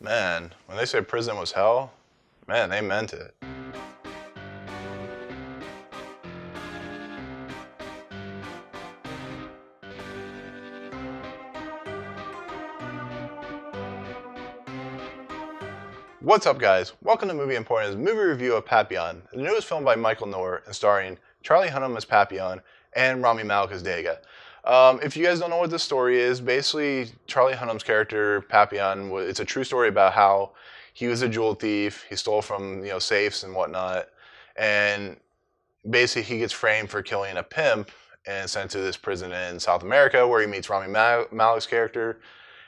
Man, when they said prison was hell, man, they meant it. What's up, guys? Welcome to Movie Emporium's movie review of Papillon, the newest film by Michael Noer and starring Charlie Hunnam as Papillon and Rami Malek as Dega. If you guys don't know what this story is, basically Charlie Hunnam's character Papillon, it's a true story about how he was a jewel thief. He stole from safes and whatnot, and basically he gets framed for killing a pimp and sent to this prison in South America where he meets Rami Malek's character.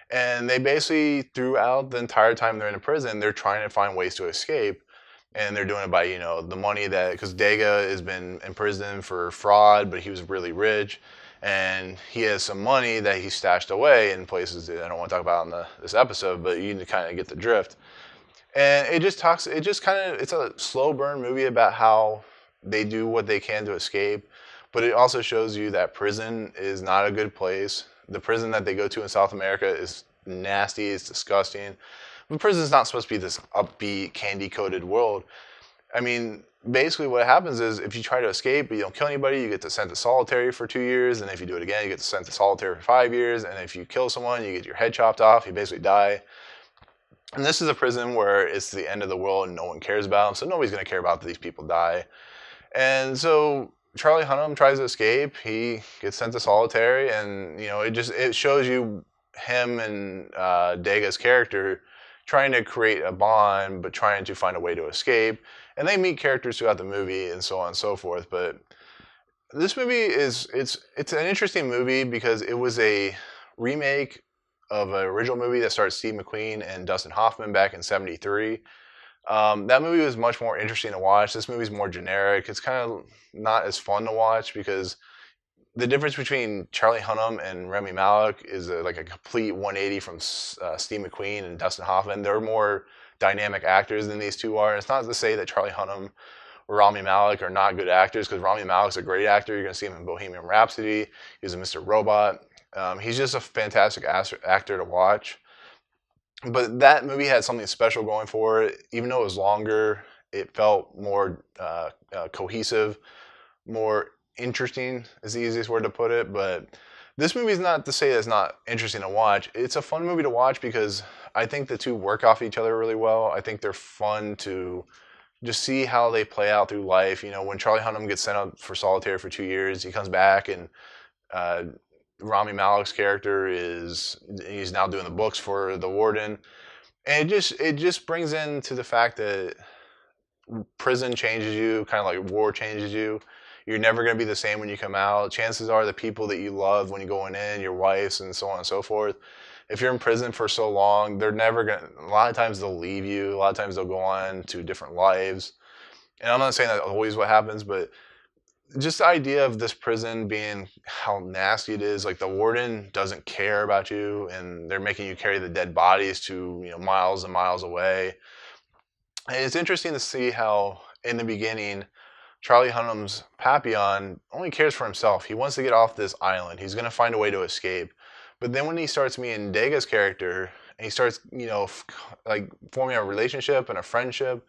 And they basically, throughout the entire time they're in the prison, they're trying to find ways to escape. And they're doing it by, the money that, because Dega has been in prison for fraud, but he was really rich. And he has some money that he stashed away in places that I don't want to talk about in this episode, but you can kind of get the drift. And it's a slow burn movie about how they do what they can to escape. But it also shows you that prison is not a good place. The prison that they go to in South America is nasty, it's disgusting. But prison is not supposed to be this upbeat, candy-coated world. I mean, basically what happens is if you try to escape but you don't kill anybody, you get sent to solitary for 2 years, and if you do it again, you get sent to solitary for 5 years, and if you kill someone, you get your head chopped off, you basically die. And this is a prison where it's the end of the world and no one cares about them, so nobody's going to care about these people die. And so Charlie Hunnam tries to escape. He gets sent to solitary, and it shows you him and Dega's character trying to create a bond, but trying to find a way to escape. And they meet characters throughout the movie, and so on and so forth. But this movie it's an interesting movie because it was a remake of an original movie that starred Steve McQueen and Dustin Hoffman back in '73. That movie was much more interesting to watch. This movie's more generic. It's kind of not as fun to watch because the difference between Charlie Hunnam and Rami Malek is like a complete 180 from Steve McQueen and Dustin Hoffman. They're more dynamic actors than these two are. And it's not to say that Charlie Hunnam or Rami Malek are not good actors, because Rami Malek's a great actor. You're going to see him in Bohemian Rhapsody. He was in Mr. Robot. He's just a fantastic actor to watch. But that movie had something special going for it. Even though it was longer, it felt more cohesive, more interesting is the easiest word to put it. But this movie is not to say that it's not interesting to watch. It's a fun movie to watch because I think the two work off each other really well. I think they're fun to just see how they play out through life. When Charlie Hunnam gets sent out for solitary for 2 years, he comes back and Rami Malek's character he's now doing the books for the warden. And it just brings into the fact that prison changes you, kind of like war changes you. You're never going to be the same when you come out. Chances are the people that you love when you're going in, your wives and so on and so forth, if you're in prison for so long, they're never going to, a lot of times they'll leave you. A lot of times they'll go on to different lives. And I'm not saying that's always what happens, but just the idea of this prison being how nasty it is, like the warden doesn't care about you and they're making you carry the dead bodies to miles and miles away. And it's interesting to see how in the beginning Charlie Hunnam's Papillon only cares for himself. He wants to get off this island. He's going to find a way to escape. But then when he starts meeting Dega's character and he starts like forming a relationship and a friendship,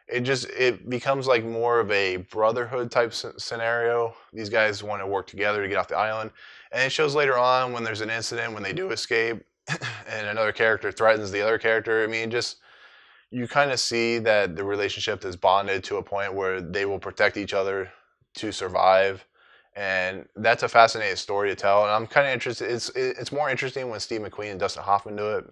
it becomes like more of a brotherhood type scenario. These guys want to work together to get off the island, and it shows later on when there's an incident when they do escape and another character threatens the other character. I mean, just you kind of see that the relationship is bonded to a point where they will protect each other to survive, and that's a fascinating story to tell. And I'm kind of interested. It's more interesting when Steve McQueen and Dustin Hoffman do it.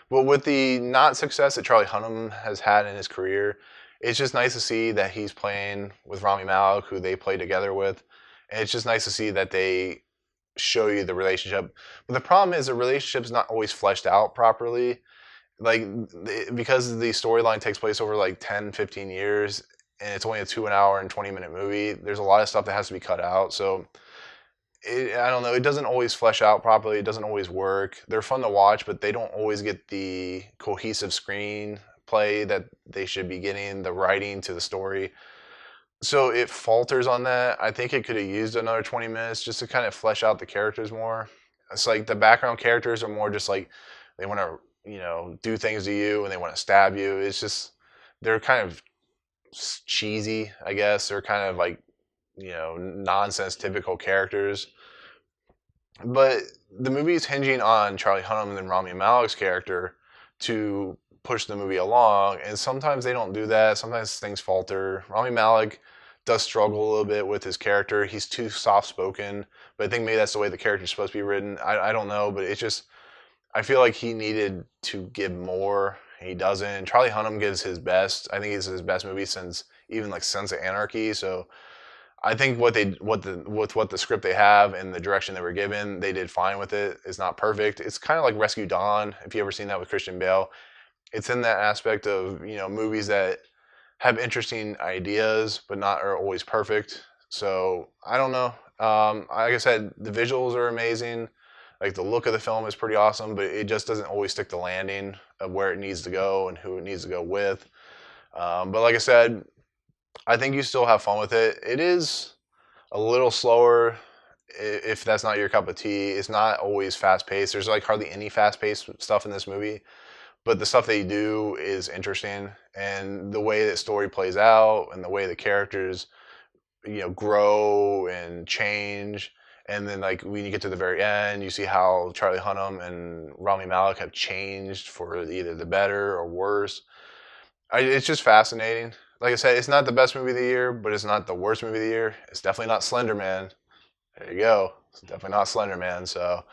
But with the not success that Charlie Hunnam has had in his career, it's just nice to see that he's playing with Rami Malek, who they play together with. And it's just nice to see that they show you the relationship. But the problem is the relationship's not always fleshed out properly. Like, because the storyline takes place over like 10, 15 years, and it's only a 2 hour and 20-minute movie, there's a lot of stuff that has to be cut out. So I don't know. It doesn't always flesh out properly. It doesn't always work. They're fun to watch, but they don't always get the cohesive screenplay that they should be getting, the writing to the story. So it falters on that. I think it could have used another 20 minutes just to kind of flesh out the characters more. It's like the background characters are more just like they want to do things to you and they want to stab you. It's just they're kind of cheesy, I guess. They're kind of like nonsense typical characters. But the movie is hinging on Charlie Hunnam and Rami Malek's character to push the movie along, and sometimes they don't do that. Sometimes things falter. Rami Malek does struggle a little bit with his character. He's too soft spoken, but I think maybe that's the way the character's supposed to be written. I don't know, but it's just I feel like he needed to give more. He doesn't. Charlie Hunnam gives his best. I think it's his best movie since even like Sons of Anarchy. So I think what the script they have and the direction they were given, they did fine with it. It's not perfect. It's kind of like Rescue Dawn, if you ever seen that with Christian Bale. It's in that aspect of movies that have interesting ideas but not are always perfect. So I don't know. Like I said, the visuals are amazing. Like the look of the film is pretty awesome, but it just doesn't always stick the landing of where it needs to go and who it needs to go with. But like I said, I think you still have fun with it. It is a little slower if that's not your cup of tea. It's not always fast paced. There's like hardly any fast paced stuff in this movie, but the stuff they do is interesting, and the way that story plays out and the way the characters grow and change. And then like when you get to the very end, you see how Charlie Hunnam and Rami Malek have changed for either the better or worse. It's just fascinating. Like I said, it's not the best movie of the year, but it's not the worst movie of the year. It's definitely not Slender Man. There you go. It's definitely not Slender Man. So,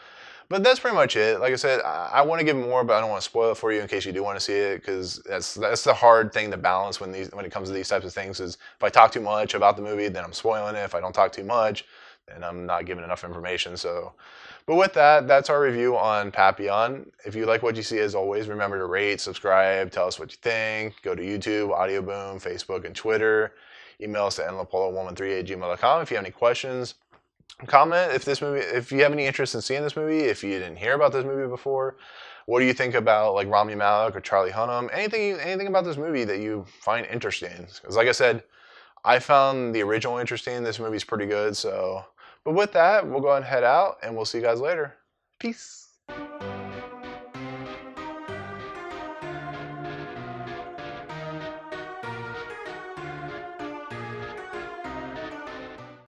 but that's pretty much it. Like I said, I want to give more, but I don't want to spoil it for you in case you do want to see it, because that's the hard thing to balance when it comes to these types of things. Is if I talk too much about the movie, then I'm spoiling it. If I don't talk too much, then I'm not giving enough information. So, but with that, that's our review on Papillon. If you like what you see, as always, remember to rate, subscribe, tell us what you think. Go to YouTube, Audio Boom, Facebook, and Twitter. Email us at nlapolo113@gmail.com if you have any questions. Comment if you have any interest in seeing this movie, if you didn't hear about this movie before. What do you think about like Rami Malek or Charlie Hunnam? Anything about this movie that you find interesting? Because like I said, I found the original interesting. This movie's pretty good. So, but with that, we'll go ahead and head out, and we'll see you guys later. Peace.